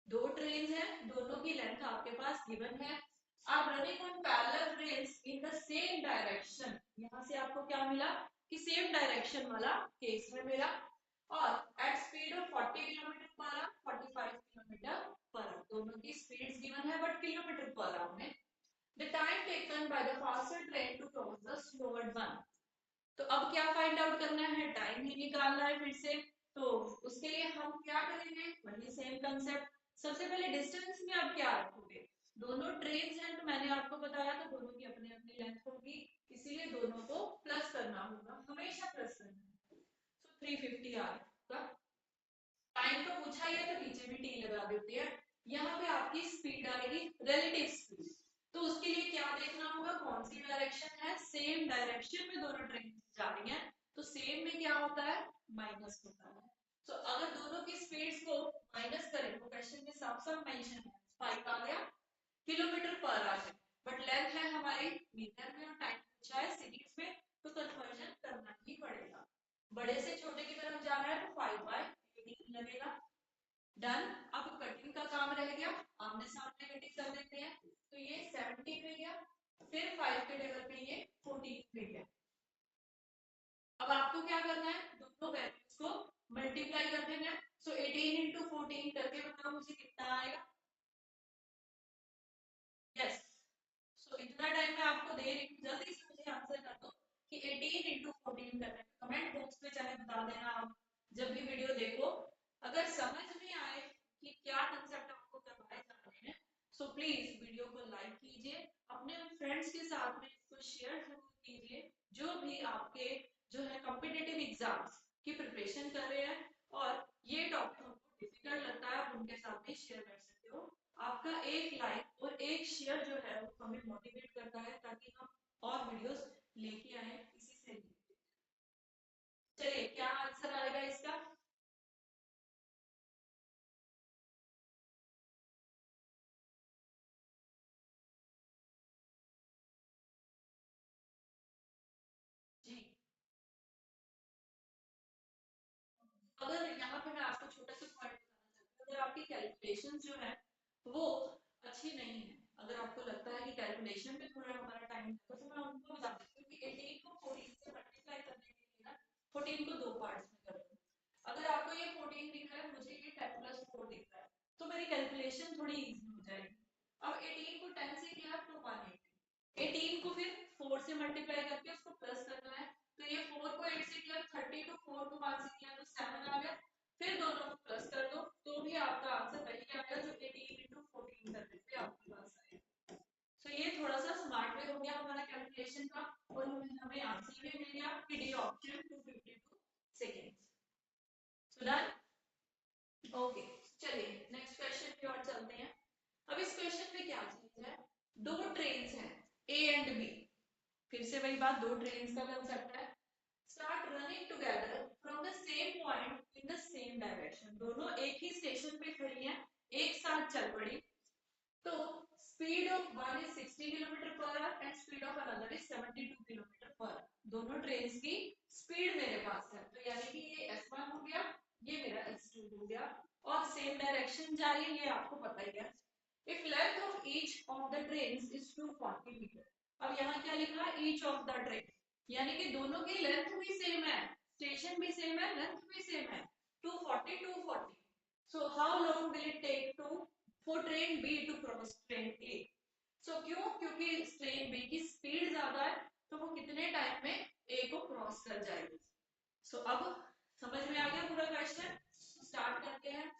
दो ट्रेन्स हैं, दोनों की लेंथ आपके पास गिवन है। आप running on parallel trains in the same direction, यहाँ से आपको क्या मिला कि सेम डायरेक्शन वाला केस है मेरा। और at speed of 40 kilometre per hour, 45 kilometre per hour, दोनों की स्पीड्स गिवन है बट किलोमीटर पर आवर में। The time taken by the faster train to cross the slower one. तो अब क्या फाइंड आउट करना है, टाइम ही निकालना है फिर से। तो उसके लिए हम क्या करेंगे, वही सेम कंसेप्ट। सबसे पहले डिस्टेंस में आप क्या रखोगे, दोनों ट्रेन हैं तो मैंने आपको बताया था दोनों की अपनी अपनी लेंथ होगी, इसीलिए दोनों को प्लस करना होगा, हमेशा प्लस करना है। सो 350 आ गया। टाइम तो पूछा ही है तो नीचे भी टी लगा देते हैं। यहाँ पे आपकी स्पीड आएगी रिलेटिव स्पीड, तो उसके लिए क्या देखना होगा, कौन सी डायरेक्शन है, सेम डायरेक्शन में दोनों ट्रेन जा रही हैं, तो सेम में क्या होता है, माइनस होता है। तो अगर दोनों की स्पीड्स को माइनस करें तो क्वेश्चन में साफ साफ मेंशन है, 5 आ गया kilometre per our, but length है हमारी मीटर में और टाइम पूछा है सेकंड्स में, तो कन्वर्जन करना ही पड़ेगा। बड़े से छोटे की तरफ जाना है तो 5/18 लगेगा। डन। अब कटिंग का काम रह गया, आमने सामने कटिंग कर देते हैं। तो ये 70 पे गया, फिर 5 के टेबल पे ये 14 पे गया। अब आपको क्या करना है, दोनों वैल्यूज को मल्टीप्लाई कर देना है। सो 18 into 14 करके बताओ मुझे कितना आएगा। यस, सो इतना टाइम मैं आपको दे रही हूँ, जल्दी से मुझे आंसर कर दो कि 18 into 14 करना है। कमेंट बॉक्स में चाहे बता देना आप जब भी वीडियो देखो। अगर समझ में आए कि क्या कंसेप्ट आपको करवाए जा रहे हैं, सो प्लीज वीडियो को लाइक कीजिए, अपने फ्रेंड्स के साथ में इसको शेयर जरूर कीजिए, जो भी आपके जो है कॉम्पिटिटिव एग्जाम्स की प्रिपरेशन कर रहे हैं और ये टॉपिक उनको डिफिकल्ट लगता है, आप उनके साथ भी शेयर कर सकते हो। आपका एक लाइक और एक शेयर जो है वो हमें मोटिवेट करता है ताकि हम और वीडियोस लेके आए इसी से रिलेटेड। चलिए क्या आंसर आएगा इसका, जी। अगर यहाँ पे मैं आपको छोटा सा पॉइंट बताना चाहती हूँ, अगर आपकी कैलकुलेशन जो है वो अच्छी नहीं है, अगर आपको लगता है कि कैलकुलेशन में थोड़ा हमारा टाइम लगता है, तो मैं उनको बता देती हूँ कि 18 को 14 से मल्टीप्लाई करने के लिए ना 14 को दो पार्ट्स में कर दो। अगर आपको ये 14 दिख रहा है, मुझे ये 10 प्लस 4 दिख रहा है, तो मेरी कैलकुलेशन थोड़ी इजी हो जाएगी। अब 18 को 10 से किया तो 180, 18 को फिर 4 से मल्टीप्लाई करके उसको प्लस करना है, तो ये 4 को 8 से किया, 30 को 4 को 1 से किया तो 7 आ गया, फिर दोनों को प्लस कर दो तो भी आपका आंसर वही आएगा जो 18 into 14 करने पे आपके पास आएगा। तो ये थोड़ा सा स्मार्ट वे हो गया हमारा कैलकुलेशन का, और हमें आंसर भी मिल गया कि D option 252 seconds. So done. Okay, चलिए नेक्स्ट क्वेश्चन पे और चलते हैं। अब इस क्वेश्चन में क्या चीज है, दो ट्रेन्स हैं ए एंड बी, फिर से वही बात, दो ट्रेन्स का कंसेप्ट है। Start running together from the same point in the same direction, दोनों एक ही स्टेशन पे खड़ी हैं, एक साथ चल पड़ी। तो speed of one is 60 kilometre per our and speed of another is 72 kilometre per hour, दोनों ट्रेन्स की स्पीड मेरे पास है, तो यानी कि ये S1 हो गया, ये मेरा S2 हो गया, और सेम डायरेक्शन जा रही है, ये आपको पता ही है। If length of each of the trains is 240 metre, अब यहाँ क्या लिखा है, ईच ऑफ द ट्रेन, यानी कि दोनों की लेंथ भी सेम है, स्टेशन भी सेम है, लेंथ भी सेम है, 240 240। So how long will it take to for train B to cross train A. So क्यों, क्योंकि ट्रेन बी की स्पीड ज्यादा है, तो वो कितने टाइम में ए को क्रॉस कर जाएगी। सो अब समझ में आ गया पूरा क्वेश्चन, स्टार्ट करते हैं।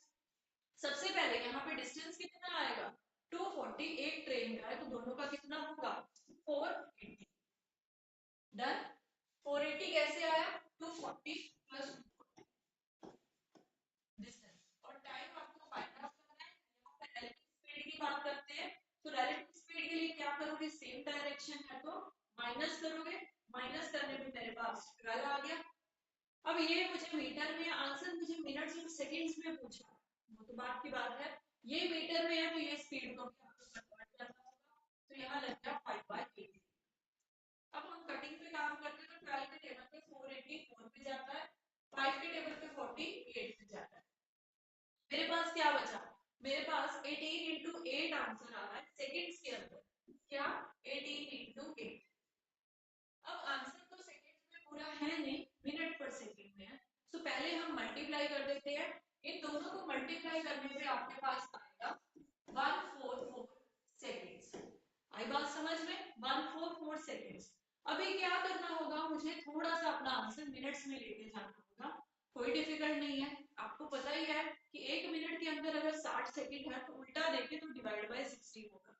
सबसे पहले यहाँ पे डिस्टेंस कितना आएगा, 240, एक ट्रेन का है तो दोनों का कितना होगा, 480। डन। 480 कैसे आया, 240 प्लस डिस्टेंस, और टाइम आपको फाइंड आउट करना है। यहाँ पे relative स्पीड की बात करते हैं, की सेम डायरेक्शन है तो माइनस करोगे, माइनस करने पे मेरे पास 12 आ गया। अब ये मुझे मीटर में आंसर मुझे मिनट्स और सेकंड्स में पूछा, वो तो बात की बात है। ये मीटर में है तो ये स्पीड को भी आपको कन्वर्ट करना होगा, तो यहाँ लग गया 5/80। अब हम कटिंग पे काम करते हैं तो 12 के टेबल पे 484 पे जाता है, 5 के टेबल पे 48 पे जाता है। मेरे पास क्या बचा, मेरे पास 18 into 8 आंसर आ रहा है सेकंड्स के अंदर। क्या 18 into 8। अब आंसर तो सेकंड्स में पूरा है नहीं, मिनट पर सेकंड में है, तो पहले हम मल्टीप्लाई कर देते हैं। इन दोनों को मल्टीप्लाई करने पे आपके पास आएगा 144 सेकंड्स। आई बात समझ में, 144 सेकंड्स। अभी क्या करना होगा, मुझे थोड़ा सा अपना आंसर मिनट्स में लेके जाना होगा, कोई डिफिकल्ट नहीं है। आपको पता ही है कि 1 मिनट के अंदर अगर 60 सेकंड है तो उल्टा देके तो डिवाइड बाय 60 होगा,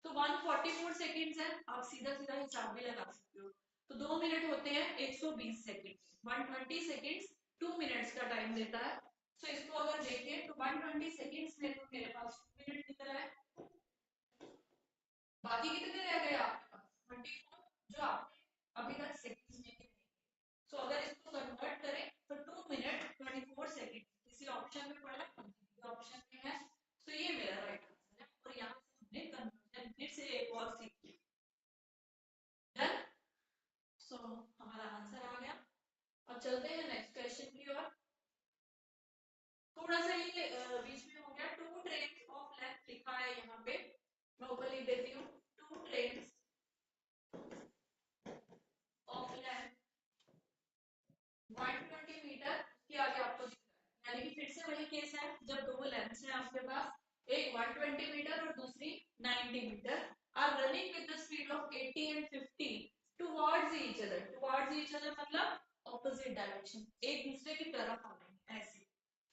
तो 144 सेकंड्स है, आप सीधा सीधा हिसाब भी लगा सकते हो। तो 2 मिनट होते हैं 120 सेकंड, 120 सेकंड्स 2 मिनट्स का टाइम देता है। तो इसको अगर देखें तो 120 सेकंड्स में तो मेरे पास 2 मिनट की तरह है, बाकी कितने रह गए आपके पास 24, जो आपने अभी तक सेकंड्स में नहीं। सो अगर इसको कन्वर्ट करें तो 2 मिनट 24 सेकंड किसी ऑप्शन में पड़ा है, ऑप्शन में है, तो ये मेरा राइट आंसर है। और यहाँ से हमने कन्वर्जन फिर से एक और सीखी। डन। सो हमारा आंसर आ गया। अब चलते हैं नेक्स्ट क्वेश्चन की ओर। थोड़ा सा ये बीच में हो गया, टू ट्रेन ऑफ लेंथ लिखा है यहाँ पे, मैं ऊपर लिख देती हूँ, two train of length 120 metre के आगे आपको दिख रहा है, यानी कि फिर से वही केस है, जब दो लेंथ्स हैं आपके पास, एक 120 मीटर और दूसरी 90 metre, are running with the speed of 80 and 50 towards each other. Towards each other मतलब ऑपोजिट डायरेक्शन, एक दूसरे की तरफ आ रहे हैं ऐसे,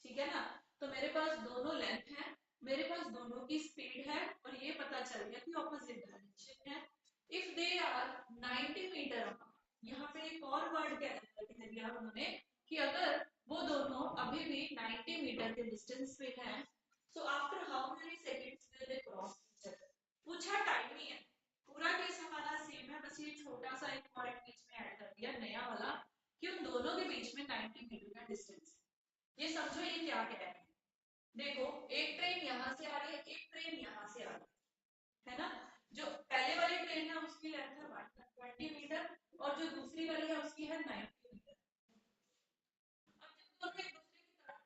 ठीक है ना। तो मेरे पास दोनों लेंथ है, मेरे पास दोनों की स्पीड है, और ये पता चल गया कि ऑपोजिट डायरेक्शन है। इफ दे आर 90 मीटर, यहाँ पे एक और वर्ड कह दिया उन्होंने कि अगर वो दोनों अभी भी 90 मीटर के डिस्टेंस पे हैं, so after how many seconds will they cross each other. पूछा टाइम ही है, पूरा केस हमारा सेम है, बस ये छोटा सा एक पॉइंट बीच में ऐड कर दिया नया वाला कि उन दोनों के बीच में 90 मीटर का डिस्टेंस। ये समझो ये क्या कह रहे हैं। देखो एक ट्रेन यहाँ से आ रही है, एक ट्रेन यहाँ से आ रही है ना। जो पहले वाली ट्रेन है उसकी लेंथ है 120 मीटर, और जो दूसरी वाली है उसकी है 90 मीटर। अब जब दोनों एक दूसरे की तरफ,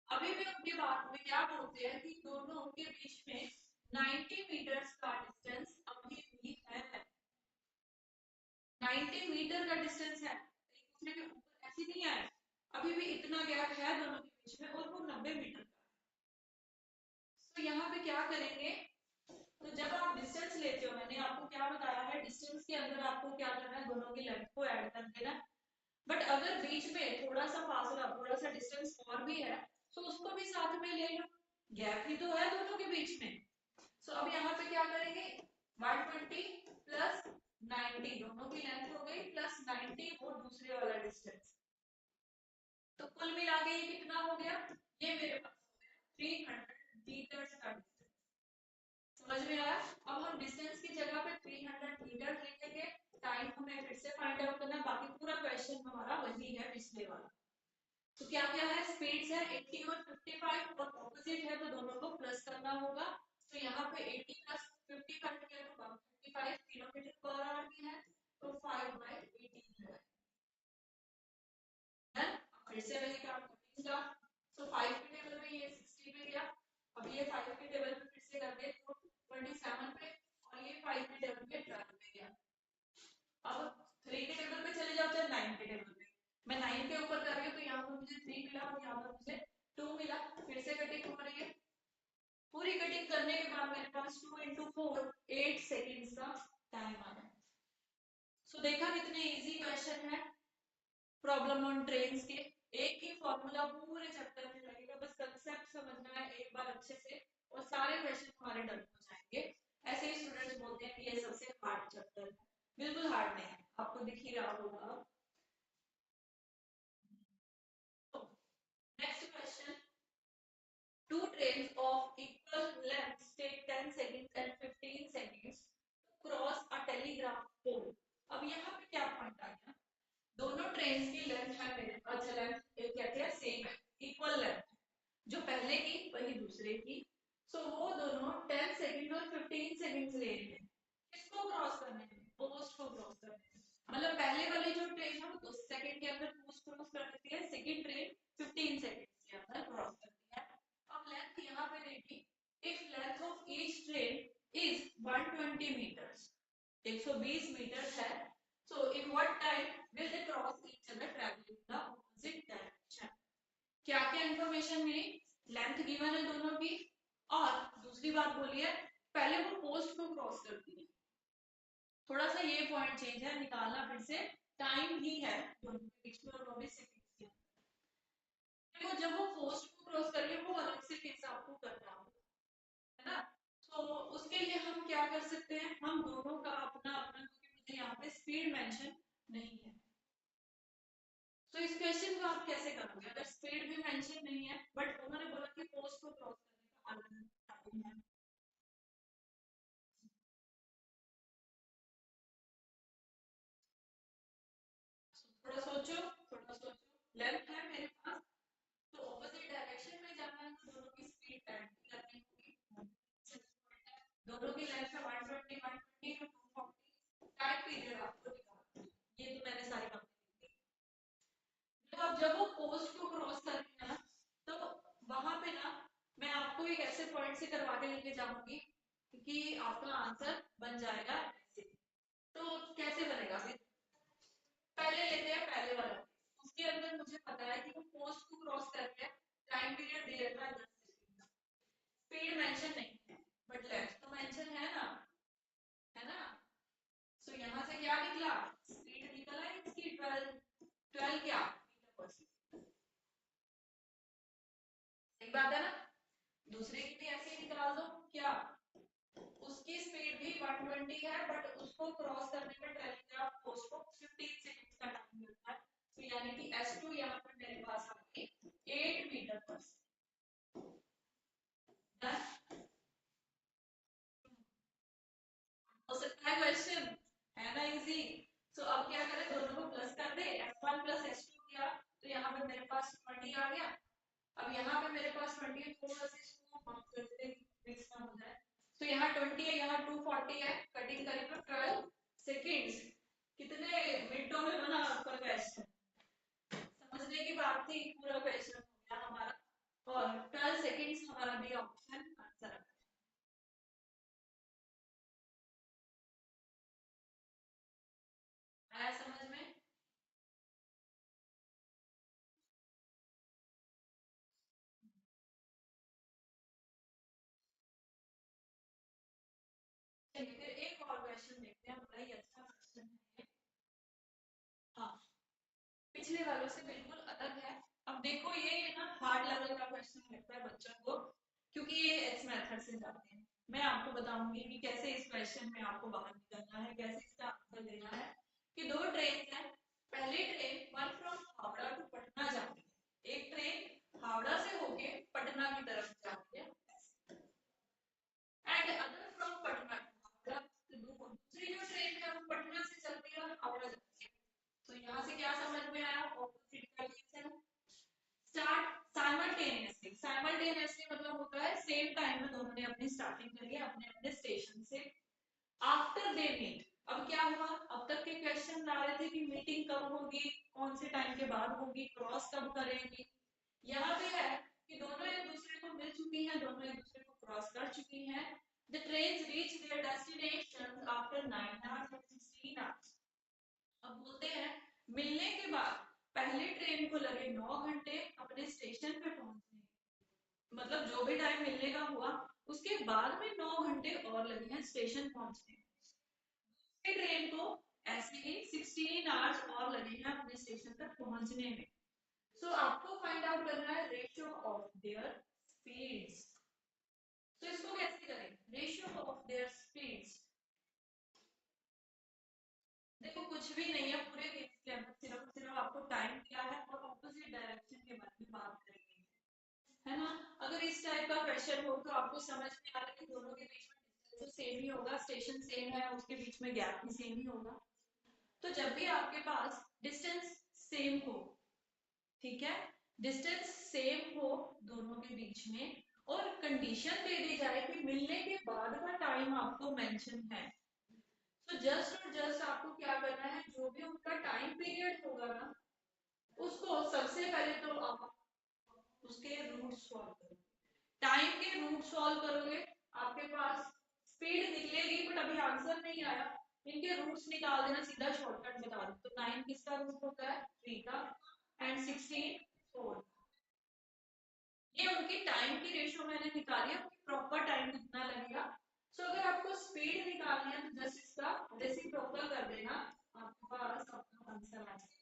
अभी भी उनके बात में क्या बोलते हैं कि दोनों के बीच में 90 मीटर्स का डिस्टेंस अभी भी है, 90 मीटर का डिस्टेंस है, एक दूसरे के ऊपर ऐसे नहीं आया, अभी भी इतना गैप है दोनों के बीच में, और वो 90 मीटर का है। तो यहाँ पे क्या करेंगे, तो जब आप डिस्टेंस लेते हो, मैंने आपको क्या बताया है, डिस्टेंस के अंदर आपको क्या करना है, दोनों की लेंथ को ऐड कर देना। बट अगर बीच में थोड़ा सा फासला, थोड़ा सा डिस्टेंस और भी है, तो उसको भी साथ में ले लो, गैप ही तो है दोनों के बीच में। सो अब यहाँ पे क्या करेंगे, 120 प्लस 90, दोनों की लेंथ हो गई, प्लस 90 वो दूसरे वाला डिस्टेंस, तो कुल मिला के ये कितना हो गया, ये मेरे पास हो गया 300 मीटर्स का डिस्टेंस। समझ में आया। अब हम डिस्टेंस की जगह पे 300 मीटर लिख लेंगे, टाइम हमें फिर से फाइंड आउट करना है, बाकी पूरा क्वेश्चन हमारा वही है पिछले वाला। तो क्या क्या है, स्पीड्स है 80 और 55, और ऑपोजिट है तो दोनों को प्लस करना होगा। तो यहाँ पे 80 प्लस 55 किया तो 155 किलोमीटर पर आवर की है, तो 5/18 है। फिर से वही काम करेंगे, तो 5 के टेबल में ये 60 पे गया, अब ये 5 के टेबल पे फिर से कर दे तो 27 पे, और ये 5 के टेबल पे 12 पे गया। अब 3 के टेबल पे चले जाते हैं 9 के टेबल पे, मैं 9 के ऊपर कर रही हूँ तो यहाँ पर मुझे 3 मिला और यहाँ पर मुझे 2 मिला, फिर से कटिंग हो रही है। पूरी कटिंग करने के बाद मेरे पास 2 into 4 8 सेकेंड्स का टाइम आया। सो देखा कितने इजी क्वेश्चन है, प्रॉब्लम ऑन ट्रेन्स के, एक ही फॉर्मूला पूरे चैप्टर में लगेगा, बस कंसेप्ट समझना है एक बार अच्छे से, और सारे क्वेश्चन हमारे डन हो जाएंगे। ऐसे ही स्टूडेंट्स बोलते हैं कि ये सबसे हार्ड चैप्टर है, बिल्कुल हार्ड नहीं है, आपको दिख ही रहा होगा। Next question, two trains of equal length take 10 seconds and 15 seconds को क्रॉस करने में, पोस्ट को क्रॉस करने में, मतलब पहले वाली जो ट्रेन है वो 2 सेकंड के अंदर पोस्ट क्रॉस कर देती है, सेकंड ट्रेन 15 सेकंड के अंदर क्रॉस करती है। अब लेंथ यहाँ पे देखिए, if length of each train is 120 metres, 120 metre है, so in what time will they cross each other traveling the opposite direction? क्या क्या इंफॉर्मेशन मिली, लेंथ गिवन है दोनों की, और दूसरी बात बोली है पहले वो पोस्ट को क्रॉस करती है। थोड़ा सा ये पॉइंट चेंज है, निकालना फिर से टाइम ही है दोनों के बीच में, और वो भी सेकंड्स के। देखो जब वो पोस्ट को क्रॉस कर रही है वो अलग से केस आपको करना होगा, है ना। तो उसके लिए हम क्या कर सकते हैं, हम दोनों का अपना अपना, क्योंकि मुझे यहाँ पे स्पीड मेंशन नहीं है, तो इस क्वेश्चन को आप कैसे करोगे अगर स्पीड भी मेंशन नहीं है बट उन्होंने बोला कि पोस्ट को क्रॉस करने का अलग टाइम है। थोड़ा सोचो, थोड़ा सोचो, लेफ्ट है मेरे पास, तो ऑपोजिट डायरेक्शन में जाना है, तो दोनों की स्पीड ऐड करनी होगी, दोनों की लेंथ है 120 120 तो 240, टाइम पीरियड आपको निकालना है। ये तो मैंने सारी बातें लिख दी। तो अब जब वो पोस्ट को क्रॉस कर रही है ना, तो वहां पे ना मैं आपको एक ऐसे पॉइंट से करवा के लेके जाऊंगी कि आपका आंसर बन जाएगा ऐसे। तो कैसे बनेगा, पहले लेते हैं पहले वाला, उसके अंदर मुझे पता है कि वो पोस्ट को क्रॉस कर रहे हैं, टाइम पीरियड दे रखा है 10 सेकंड का, स्पीड मेंशन नहीं है बट लेंथ तो मेंशन है ना, है ना। सो यहाँ से क्या निकला, स्पीड निकला है इसकी 12, 12 क्या मीटर पर सेकंड, सही बात है ना। दूसरे की भी ऐसे ही निकाल दो, क्या उसकी स्पीड भी 120 है बट उसको क्रॉस करने में टेलीग्राफ पोस्ट को 15 सेकंड का टाइम मिलता है, तो यानी कि S2 यहाँ पर मेरे पास आ गई 8 मीटर पर सेकंड। हो सकता है क्वेश्चन, है ना इजी। सो अब क्या करें, दोनों को प्लस कर दे, S1 प्लस S2 किया तो यहाँ पे मेरे पास 20 आ गया। अब यहाँ पे मेरे पास 20 है, थोड़ा सा इसको माफ कर देते हैं मिक्स ना हो जाए, तो यहाँ 20 है, यहाँ 240 है, कटिंग करें तो 12 सेकेंड्स। कितने मिनटों में बना आपका क्वेश्चन, समझने की बात थी, पूरा क्वेश्चन हो गया हमारा, और 12 सेकेंड्स हमारा भी ऑप्शन आंसर आया समझ में। चलिए फिर एक और क्वेश्चन देखते हैं, बड़ा ही अच्छा क्वेश्चन है। हाँ, पिछले वालों से बिल्कुल अलग है। अब देखो ये ना हार्ड लेवल का क्वेश्चन लगता है बच्चों को, क्योंकि ये इस मेथड से जाते हैं। मैं आपको बताऊंगी कि कैसे इस क्वेश्चन में आपको बाहर निकलना है, कैसे इसका आंसर देना है। कि दो ट्रेन है, पहली train one from Howrah to Patna जाती है, एक ट्रेन हावड़ा से होके पटना की तरफ जाती है, and other from Patna to Howrah, दूसरी जो ट्रेन है वो पटना से चलती है और हावड़ा जाती है। तो यहाँ से क्या समझ में आया, opposite direction start simultaneously, simultaneously मतलब होता है सेम टाइम में दोनों ने अपनी स्टार्टिंग करी है अपने अपने स्टेशन से, आफ्टर दे मीट। अब क्या हुआ, अब तक के क्वेश्चन आ रहे थे कि मीटिंग कब होगी, कौन से टाइम के बाद होगी, क्रॉस कब करेंगी। यहाँ पे है कि दोनों एक दूसरे को मिल चुकी हैं, दोनों एक दूसरे को क्रॉस कर चुकी हैं। The trains reach there destination after 9 hours and 16 hours। अब बोलते हैं मिलने के बाद पहली ट्रेन को लगे 9 घंटे अपने स्टेशन पे पहुंचने, मतलब जो भी टाइम मिलने का हुआ उसके बाद में 9 घंटे और लगे हैं स्टेशन पहुंचने। दूसरी ट्रेन को ऐसे ही 16 आवर्स और लगे हैं अपने स्टेशन तक पहुंचने में। सो आपको फाइंड आउट करना है रेशियो ऑफ देयर स्पीड्स। तो इसको कैसे करें, रेशियो ऑफ देयर स्पीड्स। देखो कुछ भी नहीं है पूरे केस के अंदर, सिर्फ सिर्फ आपको टाइम दिया है और ऑपोजिट डायरेक्शन के बारे में बात करेंगे, है ना। अगर इस टाइप का क्वेश्चन हो तो आपको समझ में आ रहा है कि दोनों के बीच में डिस्टेंस तो सेम ही होगा, स्टेशन सेम है, उसके बीच में गैप भी सेम ही होगा। तो जब भी आपके पास डिस्टेंस सेम हो, ठीक है, डिस्टेंस सेम हो दोनों के बीच में, और कंडीशन दे दी जाए कि मिलने के बाद का टाइम आपको मेंशन है, तो जस्ट और जस्ट आपको क्या करना है, जो भी उनका टाइम पीरियड होगा ना, उसको सबसे पहले तो आप उसके रूट सॉल्व करो। टाइम के रूट सॉल्व करोगे, आपके पास स्पीड निकलेगी बट अभी आंसर नहीं आया, इनके रूट्स निकाल देना, सीधा शॉर्टकट बता दो। तो 9 किसका रूट होता है, 3 का, एंड 16 4। ये उनकी टाइम की रेशियो मैंने निकाली, आपकी प्रॉपर टाइम कितना लगेगा। सो अगर आपको स्पीड निकालनी है तो जस्ट इसका रेसिप्रोकल कर देना, आपके पास आपका आंसर आ जाएगा।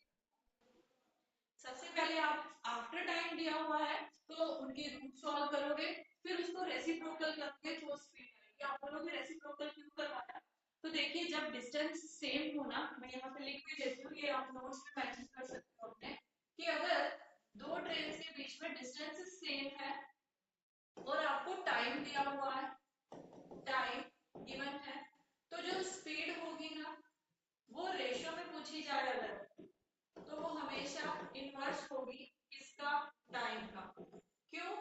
सबसे पहले आप आफ्टर टाइम दिया हुआ है तो उनके रूट सॉल्व करोगे, फिर उसको रेसिप्रोकल करोगे तो स्पीड आएगी। आप बोलोगे रेसिप्रोकल क्यों करवाया, तो देखिए जब डिस्टेंस सेम हो ना, मैं यहाँ पे लिख भी देती हूँ, ये आप नोट्स में मैसेज कर सकते हो अपने, कि अगर दो ट्रेन के बीच में डिस्टेंस सेम है और आपको टाइम दिया हुआ है, टाइम गिवन है, तो जो स्पीड होगी ना वो रेशियो में पूछी जाए अगर, तो वो हमेशा इनवर्स होगी इसका, टाइम का। क्यों,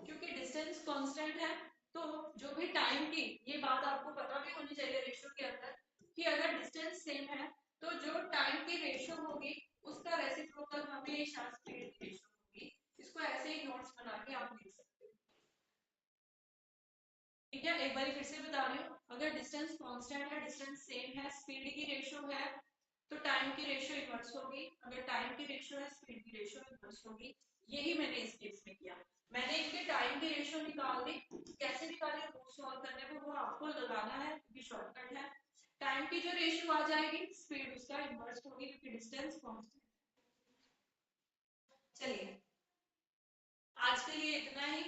क्योंकि डिस्टेंस कांस्टेंट है, तो जो भी टाइम की, ये बात आपको पता भी होनी चाहिए रेशियो के अंदर, कि अगर डिस्टेंस सेम है तो जो टाइम की रेशियो होगी उसका रेसिप्रोकल हमेशा स्पीड की रेशियो होगी। इसको ऐसे ही नोट्स बना के आप लिख सकते हो। ठीक है, एक बार फिर से बता रही हूँ, अगर डिस्टेंस कांस्टेंट है, डिस्टेंस सेम है, स्पीड की रेशियो है, तो टाइम की रेशियो इनवर्स होगी। अगर टाइम की रेशियो है, स्पीड की रेशियो इनवर्स होगी। यही मैंने इस केस में किया, मैंने इनके टाइम की रेशियो निकाल दी। कैसे निकाले, रूट सॉल्व करने में वो आपको लगाना है क्योंकि शॉर्टकट है। टाइम की जो रेशियो आ जाएगी, स्पीड उसका इनवर्स होगी क्योंकि डिस्टेंस कांस्टेंट। चलिए, आज के लिए इतना ही,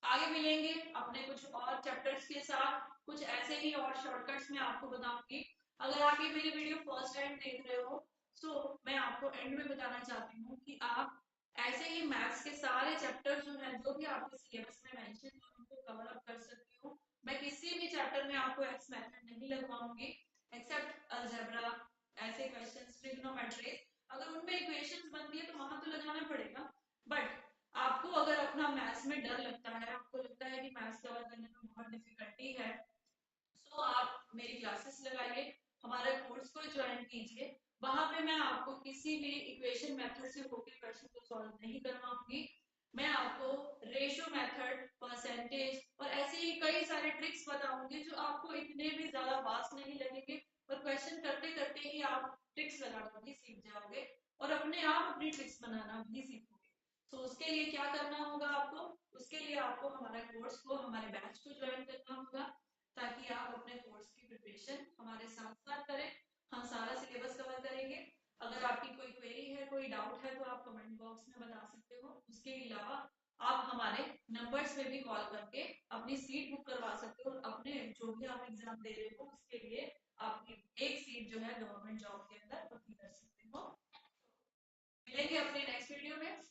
आगे मिलेंगे अपने कुछ और चैप्टर्स के साथ, कुछ ऐसे ही और शॉर्टकट्स मैं आपको बताऊंगी। अगर आप ये मेरी वीडियो फर्स्ट टाइम देख रहे हो तो मैं आपको एंड में बताना चाहती हूँ कि आप ऐसे ही मैथ्स के सारे चैप्टर जो है, जो भी आपके सिलेबस में मेंशन है, उनको कवर अप कर सकती हो। मैं किसी भी चैप्टर में आपको एक्स मेथड नहीं लगवाऊंगी एक्सेप्ट अलजेब्रा, ऐसे क्वेश्चंस, ट्रिग्नोमेट्री, अगर उनमें इक्वेशंस बनती है तो वहां तो लगाना पड़ेगा। बट आपको अगर अपना मैथ्स में डर लगता है, आपको लगता है कि मैथ्स कवर करने में बहुत डिफिकल्टी है, तो आप मेरी क्लासेस लगाइए, हमारे कोर्स को ज्वाइन कीजिए। वहां पे मैं आपको किसी भी इक्वेशन मेथड से होके क्वेश्चन को सॉल्व नहीं करवाऊंगी, मैं आपको रेशियो मेथड, परसेंटेज और ऐसे ही कई सारे ट्रिक्स बताऊंगी जो आपको इतने भी ज्यादा वास्ट नहीं लगेंगे, और क्वेश्चन करते करते ही आप ट्रिक्स लगाना भी सीख जाओगे और अपने आप अपनी ट्रिक्स बनाना भी सीखोगे। तो उसके लिए क्या करना होगा आपको, उसके लिए आपको हमारे कोर्स को, हमारे बैच को ज्वाइन करना होगा, ताकि आप अपने कोर्स की प्रिपरेशन हमारे साथ साथ करें। हम सारा सिलेबस कवर करेंगे। अगर आपकी कोई क्वेरी है, कोई डाउट है, तो आप कमेंट बॉक्स में बता सकते हो। उसके अलावा आप हमारे नंबर्स पे भी कॉल करके अपनी सीट बुक करवा सकते हो, और अपने जो भी आप एग्जाम दे रहे हो उसके लिए आपकी एक सीट जो है गवर्नमेंट जॉब के अंदर पक्की कर सकते हो। मिलेंगे अपने नेक्स्ट वीडियो में।